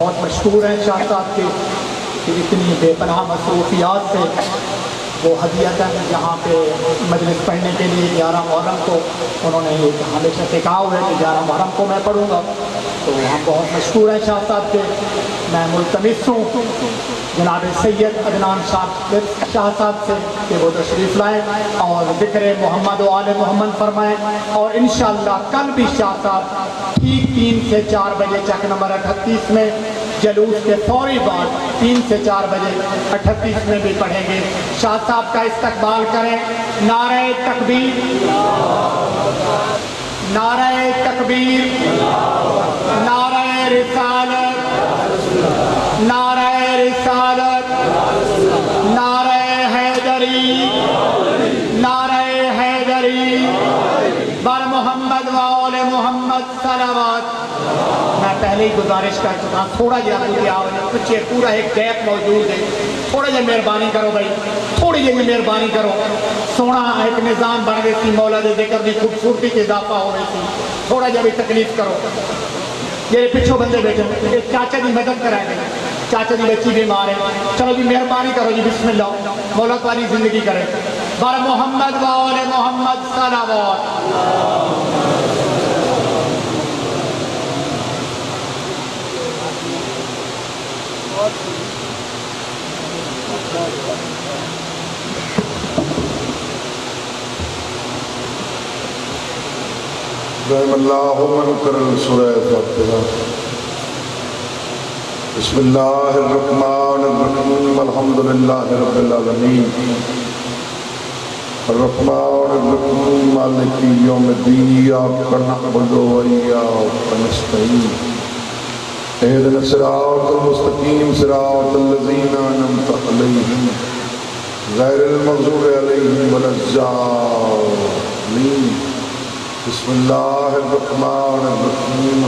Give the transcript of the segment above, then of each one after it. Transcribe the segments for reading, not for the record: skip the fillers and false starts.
بہت مشہور ہیں شاہ صاحب کے کہ اتنی بے پناہ مصروفیات سے وہ ہدیتاً یہاں پہ مجلس پڑھنے کے لیے 11 محرم کو انہوں نے یہ ہمیشہ سکھا ہوا ہے کہ 11 محرم کو میں پڑھوں گا، تو ہم بہت مشہور ہیں شاہ صاحب کے۔ میں ملتمس ہوں جناب سید عدنان شاہ صاحب سے کہ وہ تشریف لائیں اور ذکر محمد و آل محمد فرمائیں، اور انشاءاللہ کل بھی شاہ صاحب ٹھیک 3 سے 4 بجے چک نمبر 38 میں جلوس کے فوری بعد 3 سے 4 بجے 38 میں بھی پڑھیں گے۔ شاہ صاحب کا استقبال کریں۔ نعرہ تکبیر، نعرہ تکبیر، نعرہ رسالت، نعرہ رسالت، نعرہ حیدری، نعرہ حیدری، بر محمد و آل محمد صلوات۔ میں پہلے ہی گزارش کر چکا، تھوڑا جہاں مجھے کچھ پورا ایک گیپ موجود ہے، تھوڑا جہاں مہربانی کرو بھائی، تھوڑی جہاں مہربانی کرو۔ سونا ایک نظام بن گئی تھی، مولا دے ذکر دی خوبصورتی کے اضافہ ہو رہی تھی، تھوڑا جہاں بھی تکلیف کرو۔ یہ پچھو بندے بیٹھے ایک چاچا دی مدد کرائے گے، چاچا دی بچی بیمار ہے، چلو جی مہربانی کرو جی، بسم اللہ، مولا تمہاری زندگی کرے۔ بر محمد و آل محمد صلوات۔ رحم اللہ من کرن سورہ فاتحہ۔ بسم اللہ الرحمن الرحیم، الحمدللہ رب العالمین، الرحمن الرحیم، مالک یوم الدین، ایاک نعبد و ایاک نستعین، اہدنا الصراط المستقیم، صراط الذین انعمت علیہم غیر المغضوب علیہم ولا الضالین۔ بسم اللہ الرحمن الرحیم۔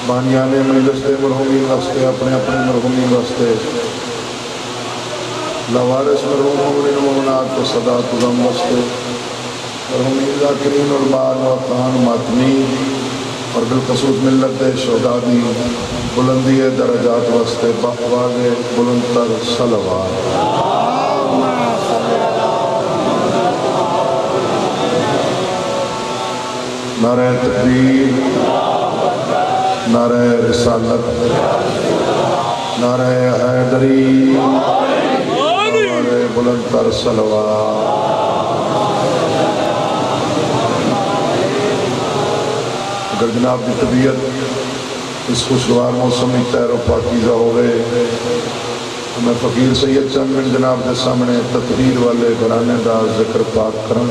بانیان مجلس مرحومین واسطے، اپنے اپنے مرحومین واسطے، لوارث مرحوم مومنین مومنات کو صدا تضم واسطے، مرحومین ذاکرین علماء و خان ماتمین اور بالخصوص ملت شہداء دی بلندی درجات واسطے بآواز بلندتر صلوات۔ نعرہ تکبیر، نعرہ رسالت، نعرہ حیدری، نعرہ بلندتر صلوات۔ اگر جناب کی طبیعت اس خوشگوار موسم میں تیر و پاکیزہ ہوئے تو میں فقیر سید چند بن جناب کے سامنے تطہیر والے گھرانے دا ذکر پاک کرن۔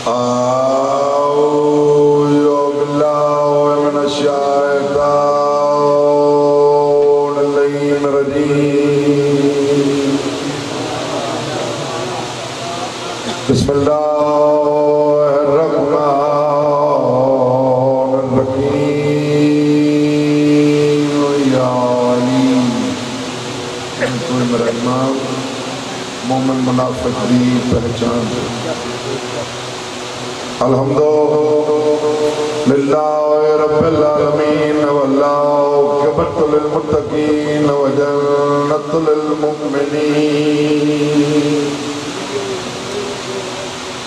اعوذ باللہ من الشیطان الرجیم، بسم اللہ الرحمن الرحیم۔ یا علی، تو میرا امام مومن منافق دی پہچان۔ الحمدللہ رب العالمین، والعاقبۃ للمتقین، وجنۃ للمؤمنین،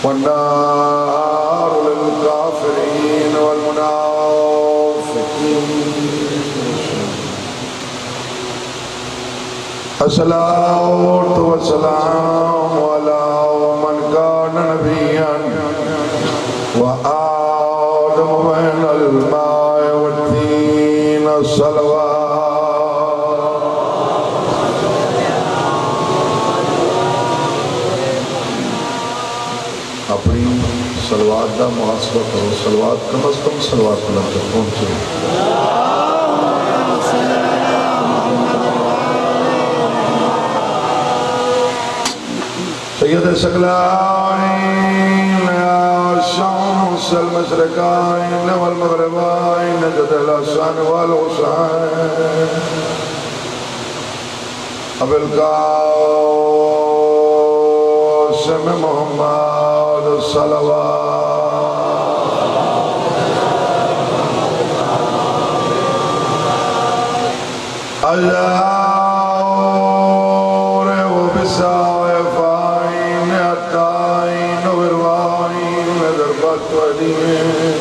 والنار للکافرین والمنافقین۔ الصلاۃ والسلام علی من کان نبیا وآدم بین الماء والطین، صلوات۔ اپنی صلوات دا محاسبہ کرو، صلوات کم از کم صلوات اللہ تک پہنچے۔ سید ثقلین أقصى المشرقين والمغربين جد الحسن والحسين أبي القاسم محمد صلوات الأور وبالسائفين التائين وبالوائين وذربت ودين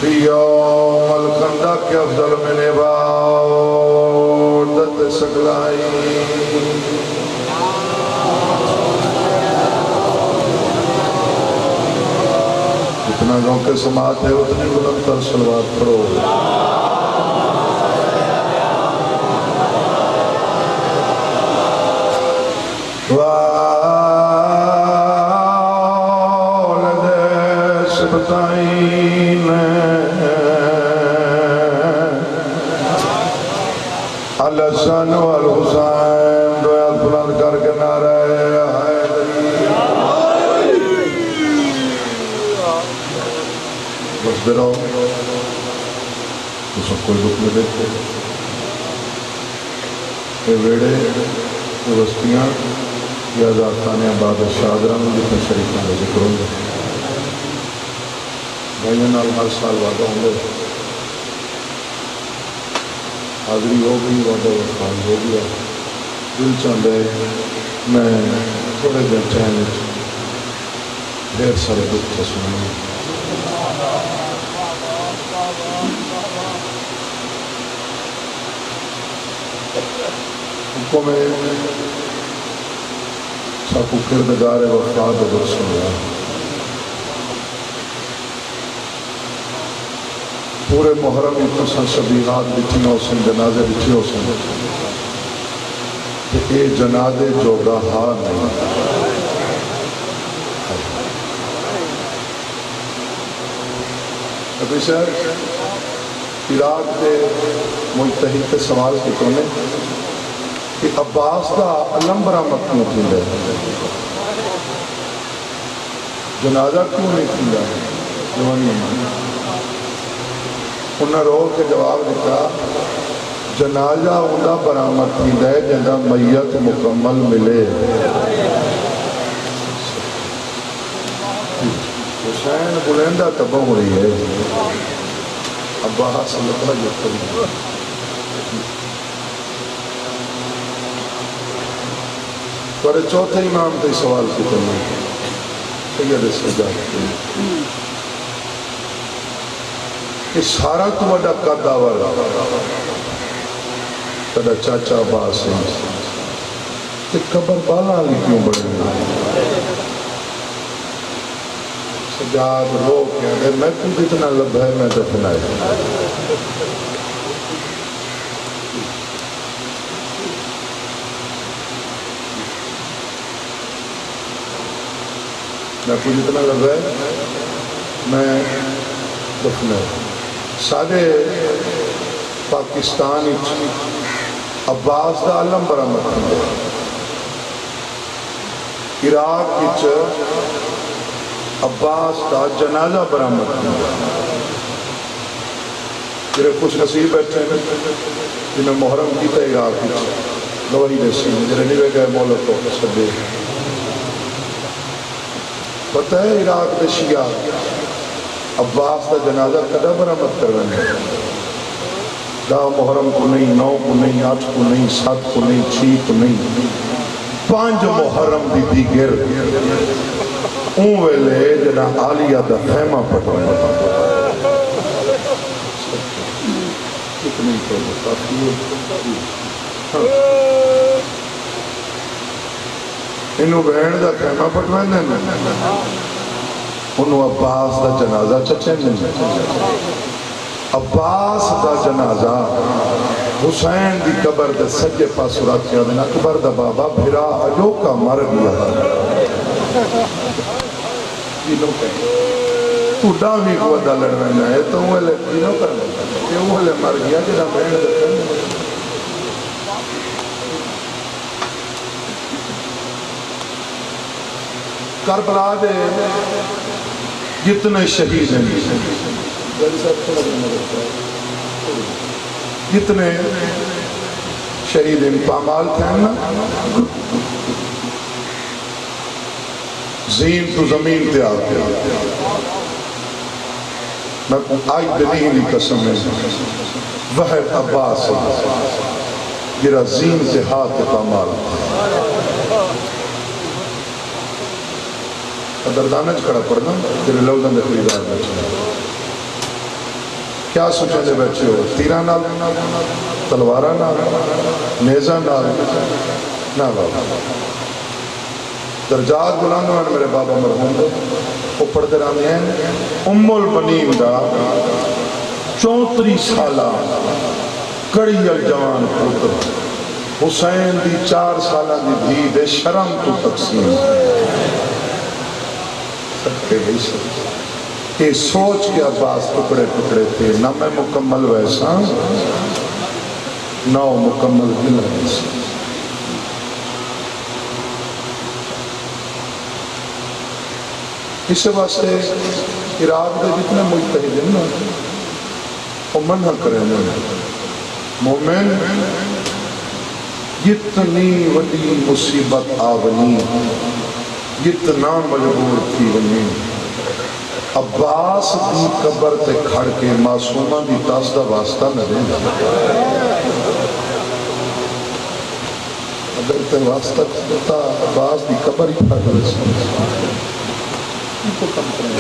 في يوم الخندق أفضل من عبادة سقلائين جتنا گاؤں کے سماعت ہے اتنی بلند تر صلوات پڑھو والد سبتائین الحسن والحسین دویات بلند کر کے نعرہ حیدری بس برو تو سب کوئی رکھ میں دیکھتے یہ ویڑے یہ وستیاں یہ آزاد خانے آباد شادران جتنے شریفوں کا ذکر ہوں گے بھائیوں نال ہر سال وعدہ ہوں گے حاضری ہو گئی وعدہ وفاد ہو گیا دل چاہتا ہے میں تھوڑے دن ٹائم ڈھیر سارے دکھ سے سنوں حکم ہے ساکو کردگار وفاد اور سنیا پورے محرم اتنا شبیہات بچھی ہو سن جنازے بچھی ہو سن کہ اے جنازے جو گاہا نہیں ابھی شہر عراق کے مجتہد کے سوال کی تونے کہ عباس کا علم برآمد کیوں تھی ہے جنازہ کیوں نہیں تھی ہے جوانی انہوں رو کے جواب دیتا جنازہ انہوں برآمد تھی ہے جنہاں میت مکمل ملے حسین بلندہ تباہ ہو رہی ہے عباس صلی اللہ علیہ وسلم اور چوتھے امام تے سوال کی کرنا سید سجاد کہ سارا تو بڑا قداور تڑا چاچا عباس ہے کہ قبر بالا علی کیوں بڑھے سجاد رو کیا کہ میں کو جتنا لب ہے میں دفنائے میں کو جتنا لگ رہا ہے میں دفنے سارے پاکستان عباس دا علم برآمد ہے عراق عباس دا جنازہ برآمد ہے جنہیں کچھ نصیب بیٹھے ہیں جنہیں محرم کیتا عراق گواہی دیسی جنہیں نہیں گئے مولت کو سبے پتہ ہے عراق دے شیعہ عباس دا جنازہ کدہ برآمد کروانے دا محرم کو نہیں 9 کو نہیں 8 کو نہیں 7 کو نہیں 6 کو نہیں 5 محرم دی دیگر اون ویلے جنا عالیہ دا خیمہ پڑھوانا کتنی تو کافی ہے انہوں بہن دا خیمہ پٹوانے انہوں عباس دا جنازہ چچے نہیں عباس دا جنازہ حسین دی قبر دے سجے پاس رکھیا دینا قبر دا بابا بھرا اجو کا مر گیا تو ڈاوی کو دا لڑنا ہے تو وہ لے جنوں کر کہ وہ لے مر گیا جنہ بہن دے کربلا دے جتنے شہید ہیں، جتنے شہید ان پامال تھے نا، زین تو زمین تے آتے میں آئی دلی ہی قسم ہے وحید عباس جرا زین تے ہاتھ پامال قدردانہ کھڑا پڑنا جنہیں لوگوں نے خریدار بیٹھے کیا سوچیں دے بیٹھے ہو؟ تیرہ نال تلوارہ نال نیزہ نال نال درجات بلند ہوئے میرے بابا مرحوم دے وہ پڑھتے رہنے ہیں ام البنین دا 34 سالہ کڑی الجوان پتر حسین دی 4 سالہ دی دھی دے شرم تو تقسیم سکتے گئی سکتے یہ سوچ کے عباس ٹکڑے ٹکڑے تھے نہ میں مکمل ویسا نہ وہ مکمل دل ویسا اس واسطے عراق دے جتنے مجتہد ہیں نا وہ منع کریں مومن جتنی وڈی مصیبت آونی جتنا مجبور تھی ونی عباس دی قبر تے کھڑ کے معصومہ دی تاسدہ واسطہ نہ دیں اگر تے واسطہ کرتا عباس دی قبر ہی پھڑ رہے کو کم کریں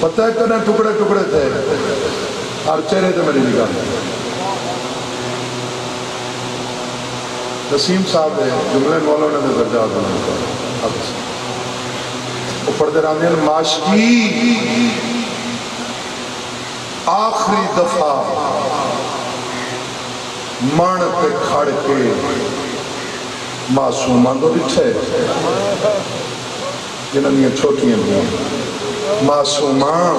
پتہ ہے کنا ٹکڑے ٹکڑے تھے ہر چہرے تھے میری نگاہ نسیم صاحب ہے جملے مولانا نے درجات بنا وہ پڑھتے رہتے ہیں معاشقی آخری دفعہ من پہ کھڑ کے معصومان تو بچھے جنہوں نے چھوٹیاں بھی معصومان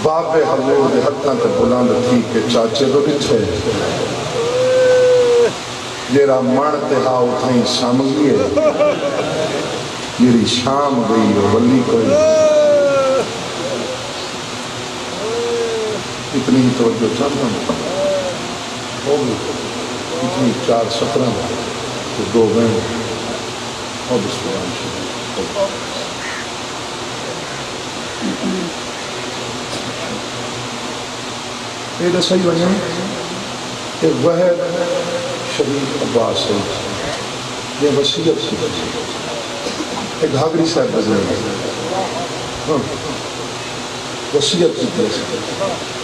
باب حضور دے حتاں تے بلند تھی کہ چاچے تو بچھے جیرا من تے ہاؤ تھائیں شام گئے میری شام گئی ولی کوئی اتنی ہی توجہ چاہتا ہوں ہوگی اتنی 4-17 تو 2 بہن اور بسوان شروع یہ صحیح وجہ کہ وحید شہید عباس ہے یہ وصیت کی ایک گھاگری صاحب بزرگ وصیت کی طرح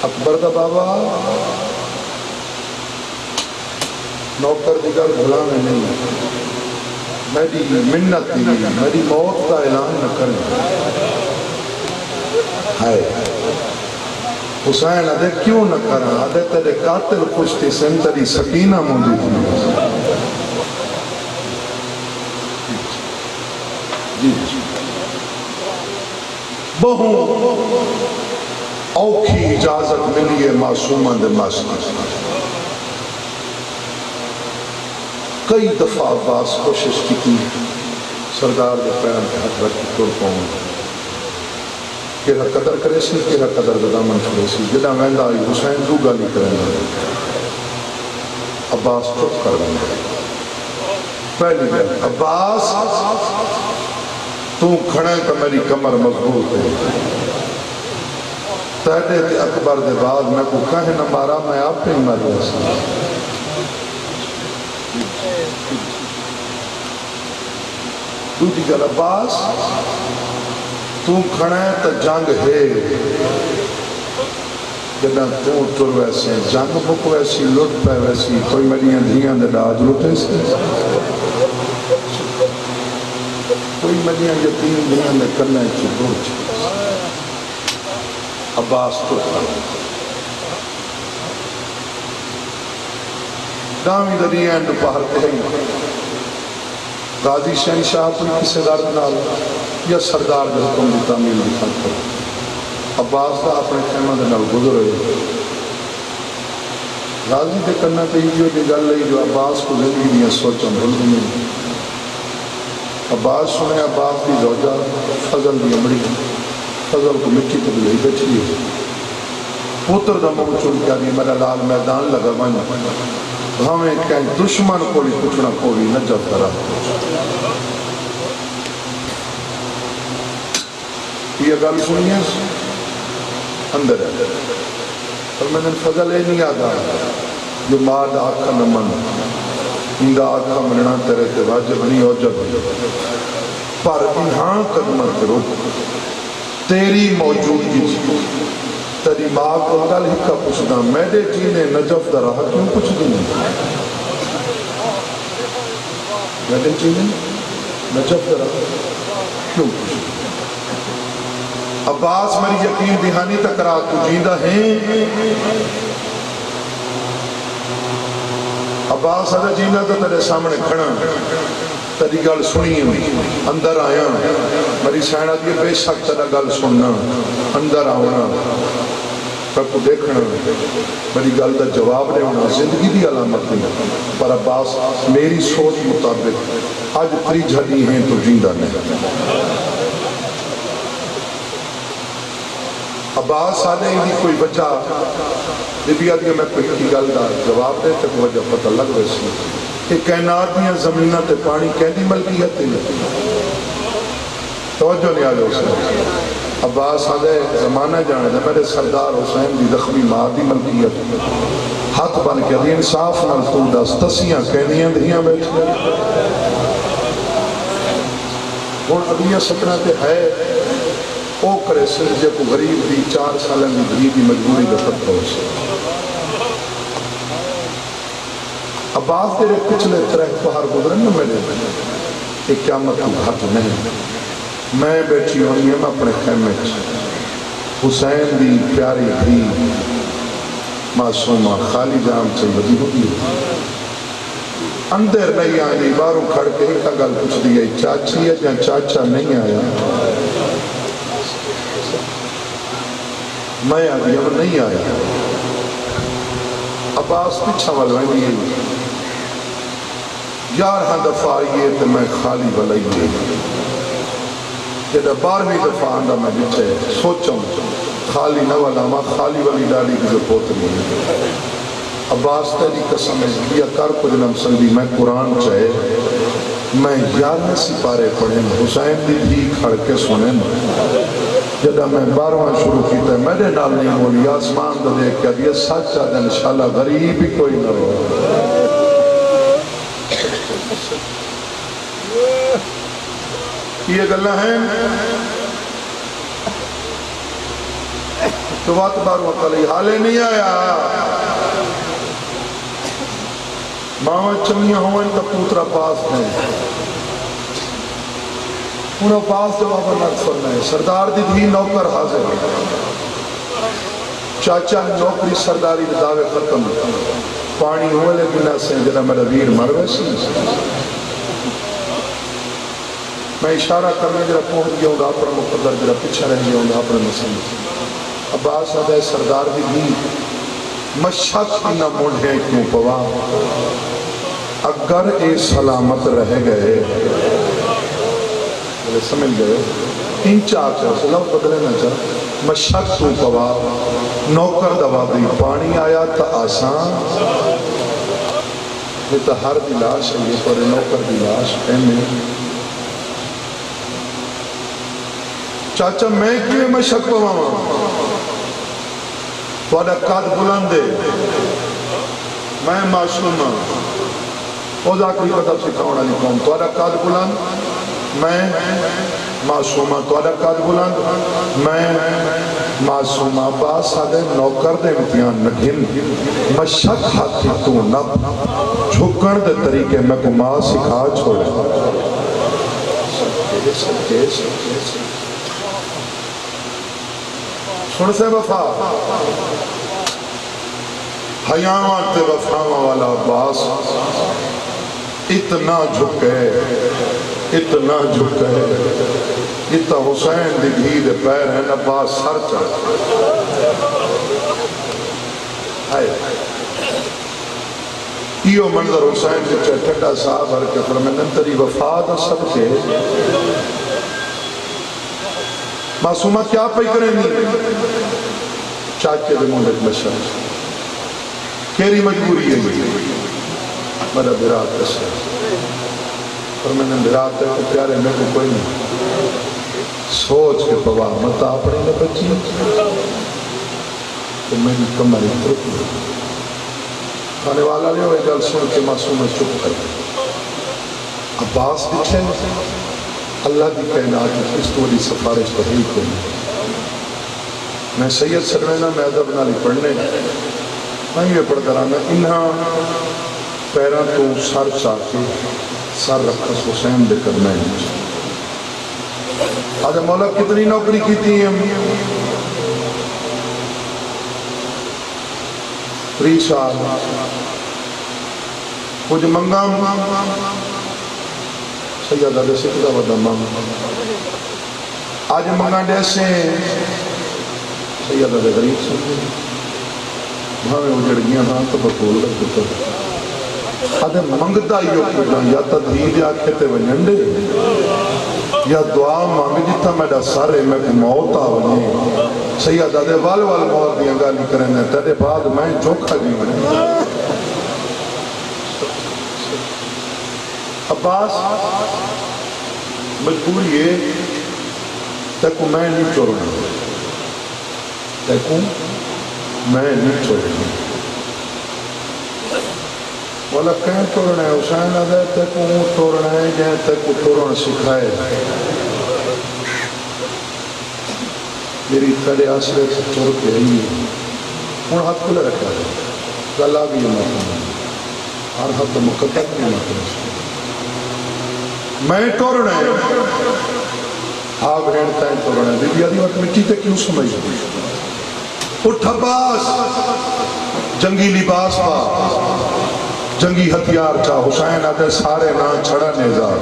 اکبر دا بابا نوکر دیگر بھلانے نہیں میری منت نہیں میری موت کا اعلان نہ کریں ہائے حسین ادھے کیوں نہ کریں ادھے تیرے قاتل پشتی سن تیری سکینہ موجود تھی جی بہوں اوکھی اجازت ملی ہے معصومہ دے معصومہ کئی دفعہ عباس کوشش کی تھی سردار دے پیرن کے حق رکھ توڑ پاؤں کیرا قدر کرے سی کیرا قدر دامن چھوڑے سی جدا ویندا آئی حسین دو گالی کریں گے عباس چپ کر دیں گے پہلی بات عباس تو کھڑے تو میری کمر مضبوط ہے تہدے دے اکبر دے بعد میں کو کہیں نہ مارا میں آپ پہ ہی مر رہا دوسری گل عباس تو کھڑے تو جنگ ہے جنہ تو تر ویسے جنگ بک ویسی لٹ پہ ویسی کوئی میریاں دھیاں دے ڈاج لٹے سے کوئی میریاں یتیم دھیاں دے کرنے چی دور چی عباس تو دامی دریاں اندو پہر کہیں غازی شہنشاہ اپنی کسی دارد نال یا سردار دے حکم دی تعمیل دی خاطر عباس دا اپنے خیمہ دے نال گزر ہوئے غازی کے کرنا چاہیے کہ گل لئی جو عباس کو زندگی دیا سوچاں بھول میں عباس سنے عباس کی زوجہ فضل دی امڑی فضل کو مٹی کو بھی بیٹھی ہے پوتر دا منہ چن کے آگی میرا لال میدان لگا بنا ہمیں کہیں دشمن کو بھی کچھنا کو بھی نجف کرا یہ گل سنیے اندر ہے اور میں نے فضل ہے نہیں آدھا جو ماد آکھا نہ من اندہ آکھا مننا تیرے تے واجب نہیں ہو جب پر انہاں قدمت کرو تیری موجودگی تیری ماں کو گل ہی کا پوچھنا میڈے جینے نجف دا رہا کیوں پوچھ دی میڈے جینے نجف دا رہا کیوں پوچھ دی عباس میری یقین دہانی تک رات تو جیندہ ہیں عباس اگر جینا تو تیرے سامنے کھڑا تیری گل سنی اندر آیا میری سینہ دیئے بے شک تیرا گل سننا اندر آونا تک کو دیکھنا میری گل دا جواب دے ہونا زندگی دی علامت نہیں پر عباس میری سوچ مطابق آج تری جھڑی ہیں تو جیندہ نہیں عباس آنے ہی کوئی بچہ نبی آدھیا میں کوئی کی گل دا جواب دے تک وجہ پتہ لگ رہی کہ کائنات دیا زمینہ تے پانی کہنی ملکیت نہیں توجہ نہیں آلے حسین عباس آدھے زمانہ جانے دے میرے سردار حسین دی زخمی ماں دی ملکیت ہاتھ بن کے دی انصاف نال تو دس تسیاں کہنیاں دہیاں بیٹھے اور اگلیاں سپنا تے ہے او کرے سرجے کو غریب دی 4 سالہ میں دھی دی مجبوری دفت ہو سے عباس تیرے پچھلے ترہ پہار گزرن میں نے ایک قیامت کو گھٹ نہیں میں بیٹھی ہونی ہم اپنے خیمے حسین دی پیاری بھی معصومہ خالی جام سے بدی ہوگی اندر نہیں آئی باروں کھڑ کے ایک گل پوچھ دی گئی چاچی ہے یا چاچا نہیں آیا میں آگئی اب نہیں آیا عباس پیچھا والوائنی ہے یارہاں دفعہ آئیے تو میں خالی والائیے جدہ 12ویں دفعہ آندہ میں بچے سوچاں خالی نہ والا ماں خالی والی ڈالی کی جو پوتری ہے عباس تیری قسم ہے کیا کر کو جنم سنگی میں قرآن چاہے میں 11 سپارے پڑھیں حسین دی بھی کھڑ کے سنیں جدہ میں 12واں شروع کیتا ہے میرے نال نہیں بولی آسمان تو دیکھ کیا دیا سچا دے انشاءاللہ غریب ہی کوئی نہ ہو یہ گلہ ہیں تو بات باروں کلی حالے نہیں آیا ماما چمیاں ہوئے ان کا پوترا پاس نہیں انہوں پاس جواب نت فرمائے سردار دی بھی نوکر حاضر چاچا نوکری سرداری دعوے ختم پانی ہوئے لے بنا سے جنہ میرا ویر مروے سی میں اشارہ کرنے جرہ پہنچ گیا ہوں گا اپنا مقدر جرہ پچھا رہ گیا ہوں گا اپنے مسئلہ عباس آدھے سردار دی بھی مشک نہ مڑھے کیوں پوا اگر اے سلامت رہ گئے سمجھ گئے ان چار سے لفظ بدلے نہ چاہ مشک تو پوا نوکر دوا دی پانی آیا تا آسان یہ تا ہر دلاش ہے یہ پر نوکر دلاش اہمیں چاچا میں کیوں مشک پوا توڑا قد بلندے میں معصوم ہوں او ذاکری قدب سکھاؤنا نہیں کہوں توڑا قد بلند میں معصوم ہوں توڑا قد بلند میں معصوم عباس آدھے نوکر دے امتحان نگھن مشک ہاتھی تو نب جھکن دے طریقے میں کو ماں سکھا چھوڑے سن سے وفا حیامات وفاما والا عباس اتنا جھکے اتنا حسین دی بھی دے پیر ہیں عباس سر چڑھ کیو منظر حسین کے ٹھڈا صاحب ہر کے فرمائن تری وفاد سب کے معصومہ کیا پہ کریں گی چاچے دے مونڈے بشا کیری مجبوری ہے میرا برات کسے فرمائن برات ہے کہ پیارے میں کو کوئی نہیں سوچ کے پوا مت اپنے نے بچی تو میری کمر اترک کھانے والا نے وہ گل سن کے معصوم چپ کر عباس دکھے اللہ کی کائنات اس تو بڑی سفارش تو ہی کوئی میں سید سروینا میں ادب نالی پڑھنے میں یہ پڑھ کر آنا انہاں پیرا تو سر چاہ کے سر رکھس حسین دے کر میں آج مولا کتنی نوکری کی تھی ہم 3 سال کچھ منگا سیدہ دے سکتا ودا منگا آج منگا ڈیسے سیدہ دے غریب سے وہاں میں اجڑ گیا ہاں تو بطول رکھ دیتا آج منگتا ہی ہوتا یا تدہید آکھے تے ونجنڈے یا دعا مانگ جتا میڈا سارے میں موت آونے سیدہ دے وال موت دیا گالی کرنے تیرے بعد میں چوکھا بھی بنے عباس مجبور یہ تیکو میں نہیں چھوڑنا تیکو میں نہیں چھوڑنا مولا کہیں توڑنا ہے حسین آدھے تیکو توڑنا ہے جہاں تیکو توڑنا سکھائے میری تھڑے آسرے سے توڑ کے رہی ہے ان ہاتھ کھلے رکھا ہے گلا بھی یہ مطلب ہر ہاتھ مقدر بھی مطلب میں توڑنا ہے آگ رہنتا ہے توڑنا ہے بی آدھی وقت مٹی تے کیوں سمجھ اٹھ عباس جنگی لباس پا جنگی ہتھیار چاہ حسین آدھے سارے نا چھڑا نیزار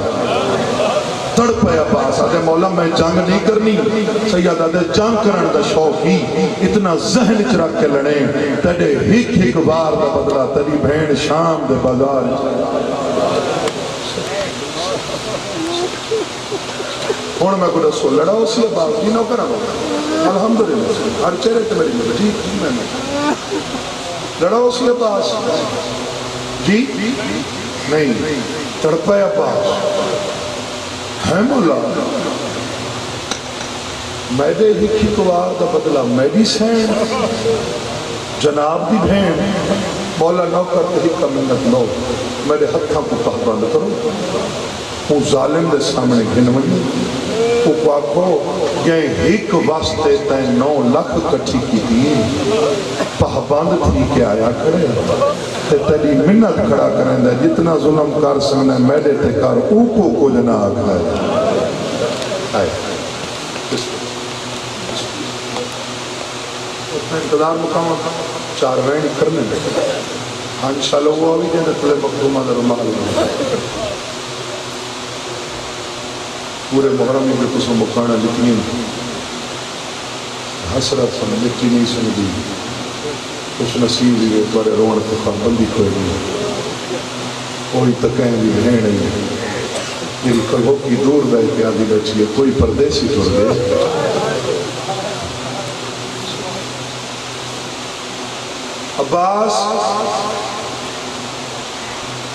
تڑ پہ عباس آدھے مولا میں جنگ نہیں کرنی سید آدھے جنگ کرن دا شوق ہی اتنا ذہن چرک کے لڑے تیڑے ہک بار دا بدلا تیری بھین شام دے بازار ہون میں کو رسول لڑا اسی عباس جی نو کرا الحمدللہ ہر چہرے تے میری مجھے جی میں لڑا اسی عباس جی نہیں تڑپا عباس ہے مولا میں دے ہکی کوار دا بدلا میں بھی سین جناب دی بھین مولا نو کرتے ہی کا منت لو میرے ہتھاں کو پہبند کرو وہ ظالم دے سامنے گھنونی وہ کو آکھو یہ ایک واسطے تے 9 لاکھ کٹھی کی دی پہبند تھی کہ آیا کرے تے تیری منت کھڑا کریں دے جتنا ظلم کر سکنے میڈے تے کر اوکو کو جنا آگھائے آئے اتنا انتظار مقام 4 وین کرنے دے انشاءاللہ وہ آوی جنہ تلے مقدومہ در مال پورے محرمی میں کسو مقانہ جتنی حسرت سن مٹی نہیں سن دی کچھ نصیب بھی بڑے روڑ کے خواہ بندی کوئی نہیں کوئی تکیں بھی بھین نہیں میری کلہوں کی دور دائی پیادی بچی ہے کوئی پردیسی چھوڑ دے عباس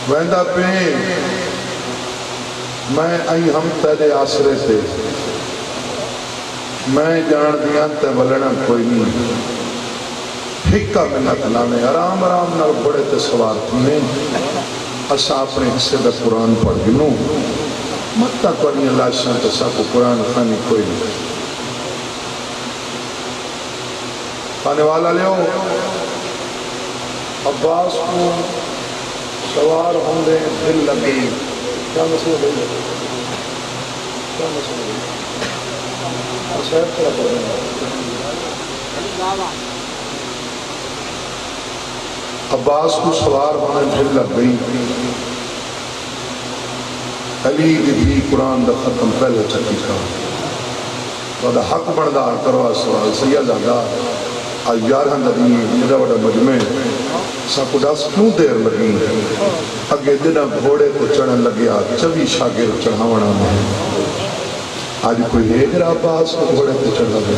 ویندہ پہ میں آئی ہم تیرے آسرے سے میں جان دیا تے ولنا کوئی نہیں ہکا منت لانے آرام آرام نال بڑے تے سوار تھے اسا اپنے حصے دا قرآن پڑھ گنوں متا کوئی لاشاں تے سا کو قرآن خانی کوئی نہیں کھانے والا لے ہو عباس کو سوار ہوں دے دل لگے کیا مسئلہ ہے کیا مسئلہ ہے صاحب کیا پڑھ رہے ہیں عباس کو سوار ہونے دل لگ گئی علی بھی قرآن دا ختم پہلے چکی تھا تو دا حق بردار کروا سوال سید آگا آیار ہندی میرا بڑا مجمع ساکو دس کیوں دیر لگی اگے جنا گھوڑے تے چڑھن لگیا 24 شاگرد چڑھاونا میں آج کوئی ایک عباس کو گھوڑے تے چڑھ لگے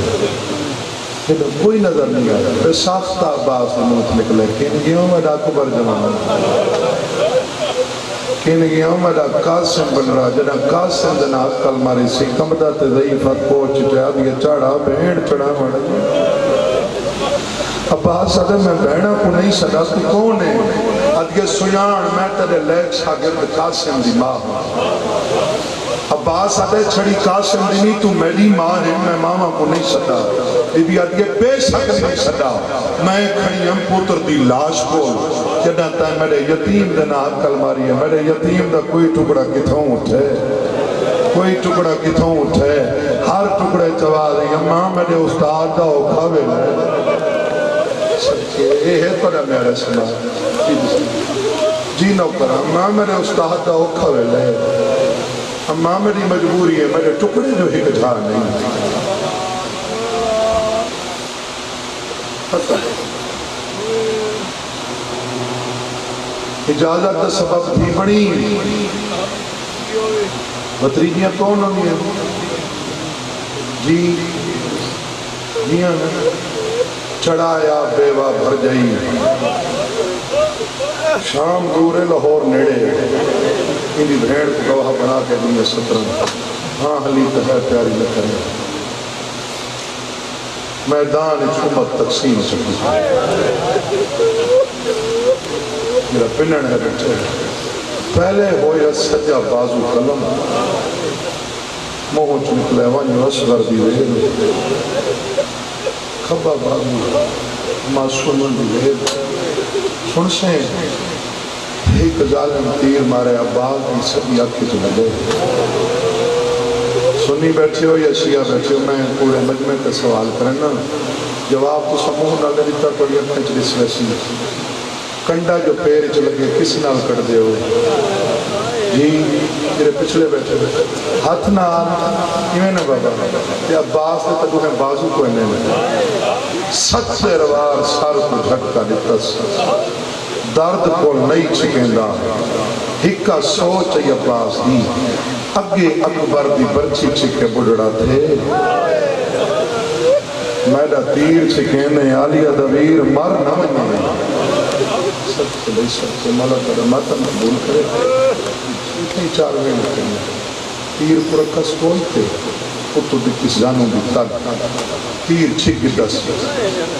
لیکن کوئی نظر نہیں آیا پھر ساختہ عباس منہ نکلے کہنے گیا میں اکبر جمانا کہنے گیا میں قاسم بن رہا جنا قاسم دنا عقل ماری سی کمدہ تے ضعیفت پہنچ جائے اب یہ چڑھا بھیڑ چڑھا مڑا عباس آدھے میں بہنہ کو نہیں سدا تو کون ہے ادھے سیان میں تیرے لیک شاگرد قاسم دی ماں عباس آدھے چھڑی قاسم دی نہیں تو میری ماں ہے میں ماما کو نہیں سدا بی بی ادھے بے شک نہیں سدا میں کھڑی ہم پوتر دی لاش کو جنہ تائیں میرے یتیم دنا عقل ماری ہے میرے یتیم دا کوئی ٹکڑا کتھوں اٹھے کوئی ٹکڑا کتھوں اٹھے ہر ٹکڑے چوا رہی ماں میرے استاد دا اوکھاوے لے یہ ہے پڑا میرے سنا جی نوکرہ ماں میرے استاد دا اوکھا ویلے ماں میری مجبوری ہے میرے ٹکڑے جو ہی کجھا نہیں اجازت دا سبب بھی بڑی بطریجیاں کون ہونی ہیں جی جیاں چڑھایا بیوہ بھر جائی شام دورے لاہور نیڑے انہی بھیڑ کو گواہ بنا کے دنیا سترن ہاں حلیت ہے پیاری لکھنے میدان حکومت تقسیم سکی میرا پنن ہے بیٹھے پہلے ہویا سجا بازو قلم موہ چنکلے وانیو اصغر دی ویر کھبا بازو معصومن دی ویر سن سے ایک ظالم تیر مارے عباس کی سبھی آنکھیں تو لگے سنی بیٹھے ہو یا شیعہ بیٹھے ہو میں پورے مجمع کا سوال کرنا جواب تو سموہ نہ لیتا کوئی اپنے چلیس ویسی کنڈا جو پیر چلگے کس نال کر دے ہو جی میرے پچھلے بیٹھے ہاتھ نہ ایویں نہ بابا یہ عباس نے تو انہیں بازو کو انہیں میں ست سے روار سار کو جھٹکا دیتا درد کو نہیں چکیندہ ہکا سوچ یہ عباس دی اگے اکبر دی برچی چکے بڑھڑا تھے میڈا تیر چکینے آلیہ دویر مر نہ منی سب سے بھئی سب سے مولا قدماتا مقبول کرے اتنی چاروے لکھیں تیر پرکس کون تھے اتو دکس جانوں بھی تک تیر چھک دس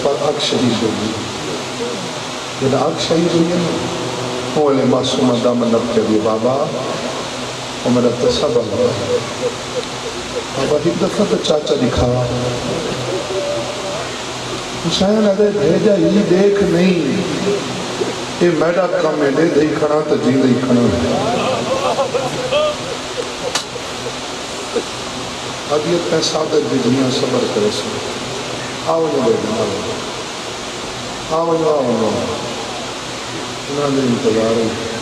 پر اک شہید ہوگی جب اک شہید ہوئی ہے اولے معصومہ دامن نب کے لیے بابا اور میرا تصبہ ہوا بابا ایک دفعہ تو چاچا دکھا حسین ادھے بھیجا ہی دیکھ نہیں یہ میڈا کم ہے لے دہی کھڑا تو جی دہی کھڑا عدیت میں صادق بھی دنیا صبر کرے سو آو جو بے دن آو جو انہوں نے انتظار ہے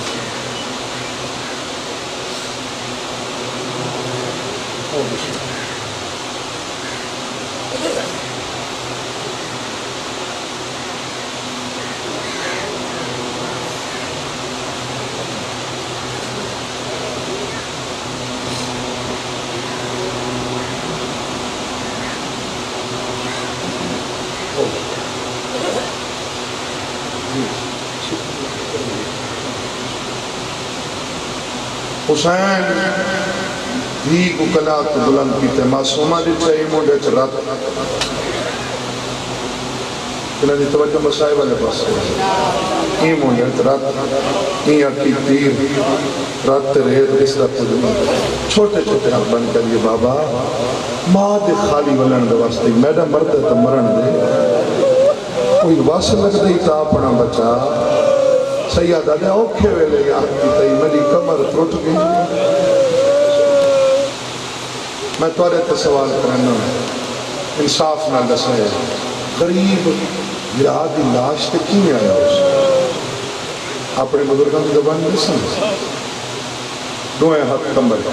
حسین بھی کو کلا تو بلند کیتے معصومہ دی چاہی مونڈے چرات انہوں نے توجہ مسائب والے پاس ای مونڈے چرات ای اکی تیر رات ریت اس طرح پجنی چھوٹے چھوٹے ہاتھ بن کر یہ بابا ماں دے خالی ولن دے واسطے میڈا مرد ہے تو مرن دے کوئی واسل لگ دی تا اپنا بچا سیادہ نے اوکھے ویلے یاد کی تئی میری کمر ٹوٹ گئی میں توڑے تے سوال کرنا انصاف نہ دسے غریب گرادی لاش تے کی آیا اس اپنے بزرگوں کی زبان نہیں سن دوئے ہاتھ کمر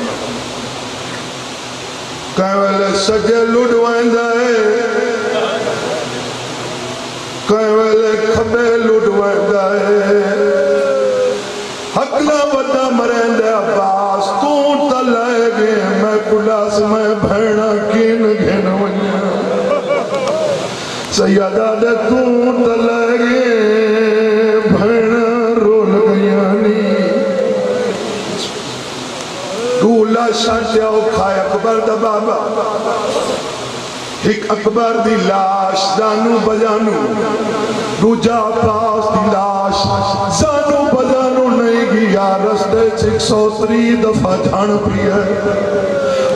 کہیں ویلے سجے لڑوائیں جائے ویلے کھبے لٹ ویندا ہے حقلا وڈا مریندا عباس تو تے لے گئے میں کلاس میں بھیڑا کین گھن ونیا سیدہ دے تو تے لے گئے بھیڑا رول گیا نی رولا شاٹیا کھائے اکبر دا بابا ایک اکبر دی لاش زانو بجانو دوجا پاس دی لاش زانو بجانو نہیں گیا رستے 103 دفعہ جان پی ہے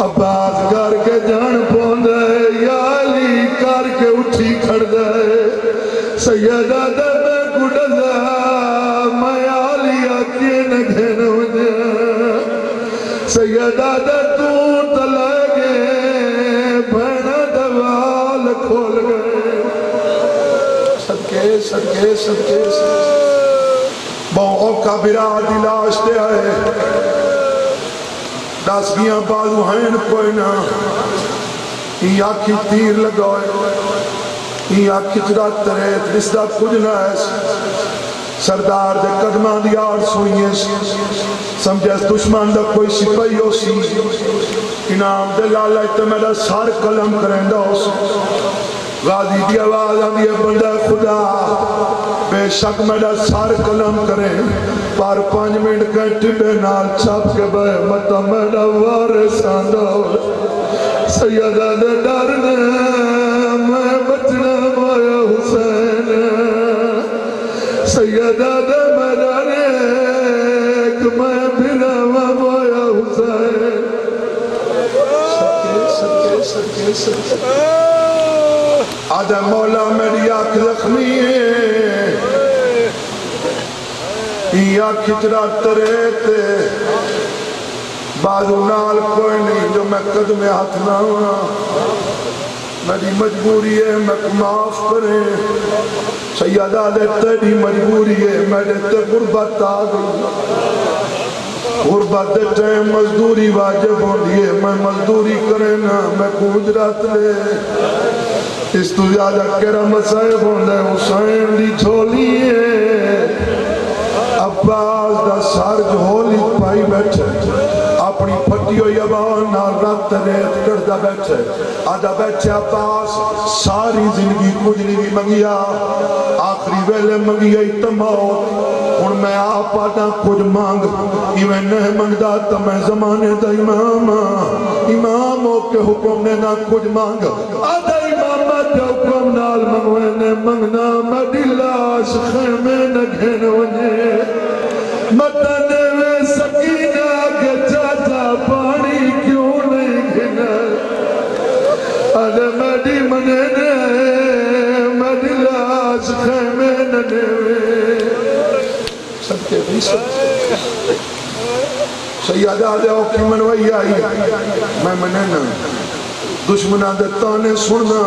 عباس کر کے جان پوندے یا علی کر کے اٹھی کھڑ دے سیدہ دے میں گڑ دے میں علی آکین گھن وجہ سیدہ دے تو تلگے بھیڑا دوال کھول گئے صدقے صدقے صدقے بہو کا برا دلاش دے آئے 10 گیاں بازو ہیں کوئی نہ یہ آنکھی تیر لگوئے یہ آنکھی چرا تریت رشتہ کچھ نہ ہے سردار دے قدمان دی آر سوئیے سمجھے اس دشمن دا کوئی سپاہی ہو سی انعام دے لالا اتنے میرا سار قلم کریں دا ہو سی غازی دی آواز آدھی ہے بندہ خدا بے شک میرا سار قلم کریں پار 5 منٹ کے ٹبے نال چھاپ کے بے مطا میرا وارثان دا ہو سیدہ دے ڈرنے میں بچنا مویا حسین سیدہ دے میرا نیک میں بنا مویا حسین سکے سکے سکے آدھے مولا میری آنکھ زخمی ہے یہ آنکھ چرا تریتے بازو نال کوئی نہیں جو میں قدم ہاتھ نہ ہوا میری مجبوری ہے میں معاف کریں سیدہ دے تیری مجبوری ہے میرے تے غربت آ گئی غربت دے ٹائم مزدوری واجب ہوندی ہے میں مزدوری کریں نا میں گجرات لے اس تو زیادہ کرم صاحب ہوندے حسین دی جھولی ہے عباس دا سار جھولی پائی بیٹھے اپنی پھٹی ہوئی عباس نال رات ریت کردہ بیٹھے آدھا بیٹھے عباس ساری زندگی کچھ نہیں منگیا آخری ویلے منگیا اتماؤ ان میں آپ آدھا کچھ مانگ ایویں نہیں منگدا تو میں زمانے دا اماموں کے حکم نے نہ کچھ مانگ آدھا امامت کے حکم نال منگوے منگنا میں دلاش خیمے نہ گھن ونجے مدنے میں سکینہ کے چاچا پانی کیوں نہیں گھنا آدھا میں دی منے میں دلاش خیمے نہ گھنے صدقے بھی صدقے سیادہ دے اوکی منوئی آئی میں منینا دشمنہ دے تانے سننا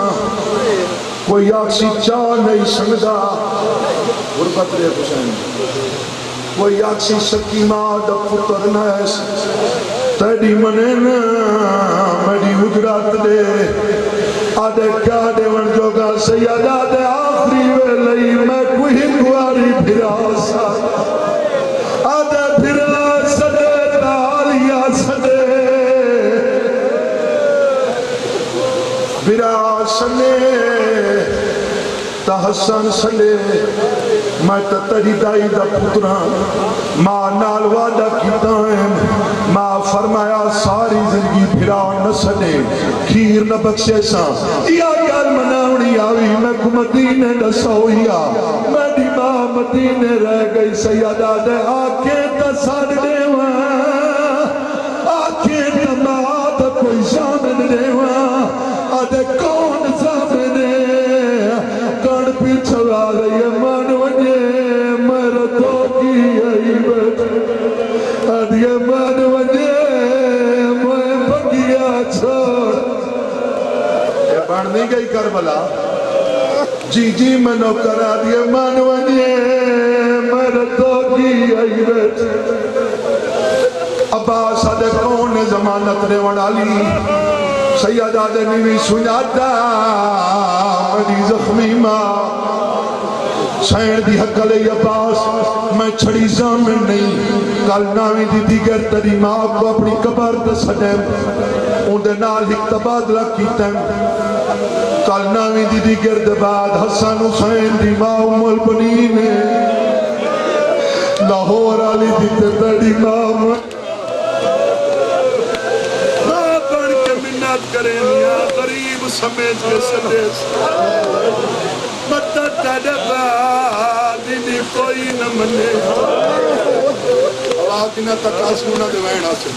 کوئی آکسی چاہ نہیں سنگدا غربت رہے حسین کوئی آکسی سکیمہ دا پتر نیس تیڑی منینا میری حجرات دے آدھے کیا دے ون جوگا سیادہ دے آخری ویلئی میں کوئی کواری پھرا سا آدھے پھرا سدے تالیا سدے پھرا سنے تحسن سنے میں تتری دائی دا پتران ماں نال وعدہ کی دائم ماں فرمایا ساری زندگی پھرا نہ سنے کھیر نہ بخشے سا یا گل مناونی آوی میں کو مدینے نہ سویا میری ماں مدینے رہ گئی سیدہ دے آنکھیں تا ساڑ دیواں آنکھیں تا ماں تا کوئی شامن دیواں آدھے کون سامنے کڑ پیچھوا رہی من وجے مردوں کی عیبت آدھے من وجے میں بگیا چھوڑ یہ بڑھ نہیں گئی کربلا جی جی منو کرا دیے من وجے مردوں کی عیبت عباس آدھے کون نے زمانت نے ونالی سیدہ دے نیوی سناتا میری زخمی ماں حسین دی حق علی عباس میں چھڑی زامن نہیں کل ناوی دی دیگر تری ماں کو اپنی قبر دے سڑیم ان دے نال ایک تبادلہ کیتا کل ناوی دی دیگر دے بعد حسن حسین دی ماں ام البنین لاہور علی دی تے بڑی ماں بڑھ کے منت کریں یا غریب سمیت کے سدیس مدد تیرے بعد انہی کوئی نہ منے آواز انہا تک آسمونہ دے وینا سے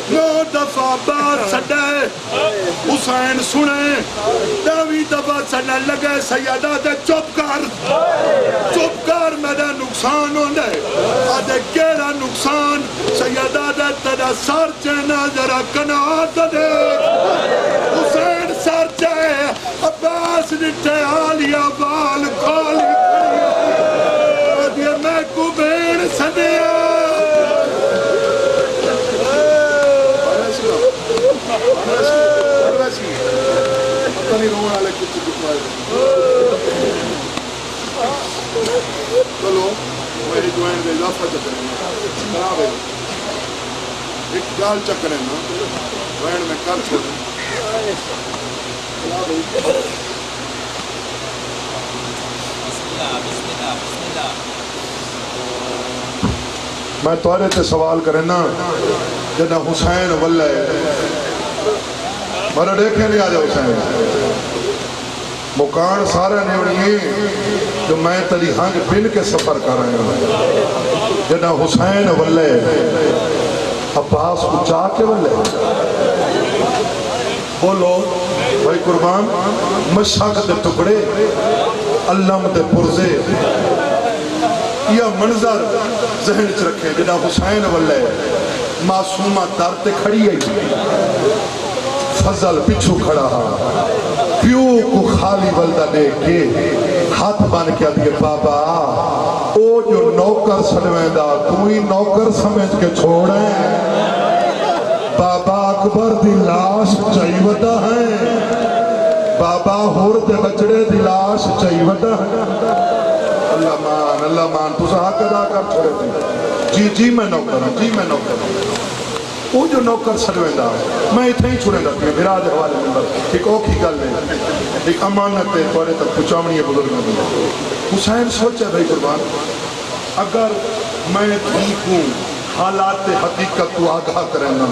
9 دفعہ بات سڑے حسین سنے 9 دفعہ سڑنے لگے سیدہ دے چپ کر میرا نقصان ہونے آدھے گیرہ نقصان سیدہ دے تیرا سر چینا ذرا کنات دے حسین سر چاہے عباس نٹھے آلیا بال کھالی آدھے میں کو بین سنیا چلو میری دوائن میں اضافہ چکریں ایک گال چکریں نا دوائن میں کر چھوڑیں میں توڑے تے سوال کریں نا جنہ حسین واللہ مرہ دیکھیں نہیں آجا حسین مکان سارا نیونی جو میں تلی ہنگ بن کے سفر کر رہے ہیں جنہ حسین واللہ عباس کو چاہ کے واللہ بولو بھائی قربان مشاق دے ٹکڑے علم دے پرزے یہ منظر ذہن چ رکھیں جنہ حسین واللہ معصومہ در تے کھڑی ہے فضل پچھو کھڑا پیو کو خالی والدہ دیکھ کے ہاتھ بان کیا دیئے بابا او جو نوکر سنویدہ تو ہی نوکر سمجھ کے چھوڑیں بابا اکبر دی لاش چاہیوٹا ہے بابا ہور دے بچڑے دی لاش چاہیوٹا ہے اللہ مان تو حق ادا کر چھوڑے جی میں نوکر ہوں جی میں نوکر ہوں وہ جو نوکر سنویدہ میں اتنے ہی چھوڑے رکھتے ہیں میرا آج حوالے ممبر ایک اوکھی گل ہے ایک امانت ہے توڑے تک پچامنی ہے بزرگ میں حسین سوچے بھائی قربان اگر میں ٹھیک ہوں حالات حقیقت تو آگاہ کرنا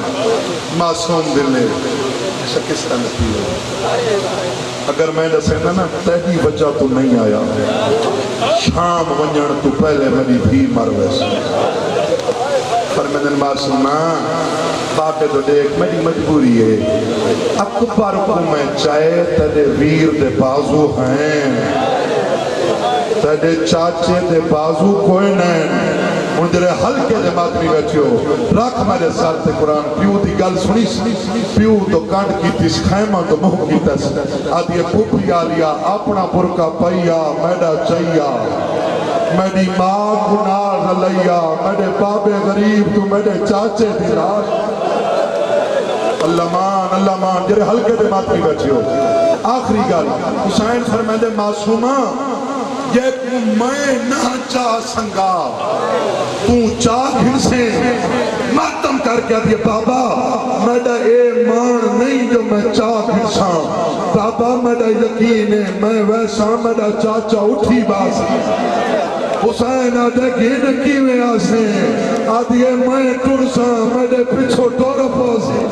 معصوم دل نے شکستہ نتی ہے اگر میں نے سہنا نا تیری وجہ تو نہیں آیا شام ونجن تو پہلے میری بھی مرویس فرمیدن معصومہ باپے تو دیکھ میری مجبوری ہے اکبر کو میں چاہے تیرے ویر دے بازو ہیں تیرے چاچے دے بازو کوئی نہیں ان جرے حلقے دے ماتمی بیٹھے ہو رکھ میرے ساتھ تے قرآن پیو دی گل سنی پیو تو کانڈ کی تیس خیمہ تو مہو کی تیس آدھی پوپی آلیا اپنا برکا پائیا میڈا چاہیا میری ماں گناہ لیا میرے بابے غریب تو میرے چاچے دی راش اللہ مان جرے حلقے دے ماتمی بیٹھے ہو آخری گل حسین فرمیدے معصومہ یہ میں نہ چاہ سنگا تو چاہ گھن سے ماتم کر کے دیا بابا میڈا اے مان نہیں جو میں چاہ گھن ساں بابا میڈا یقین ہے میں ویسا میڈا چاچا اٹھی باسی حسین آدھے گھن کیویں آسے آدھے میں ٹرساں میڈے پچھو ٹور پوسی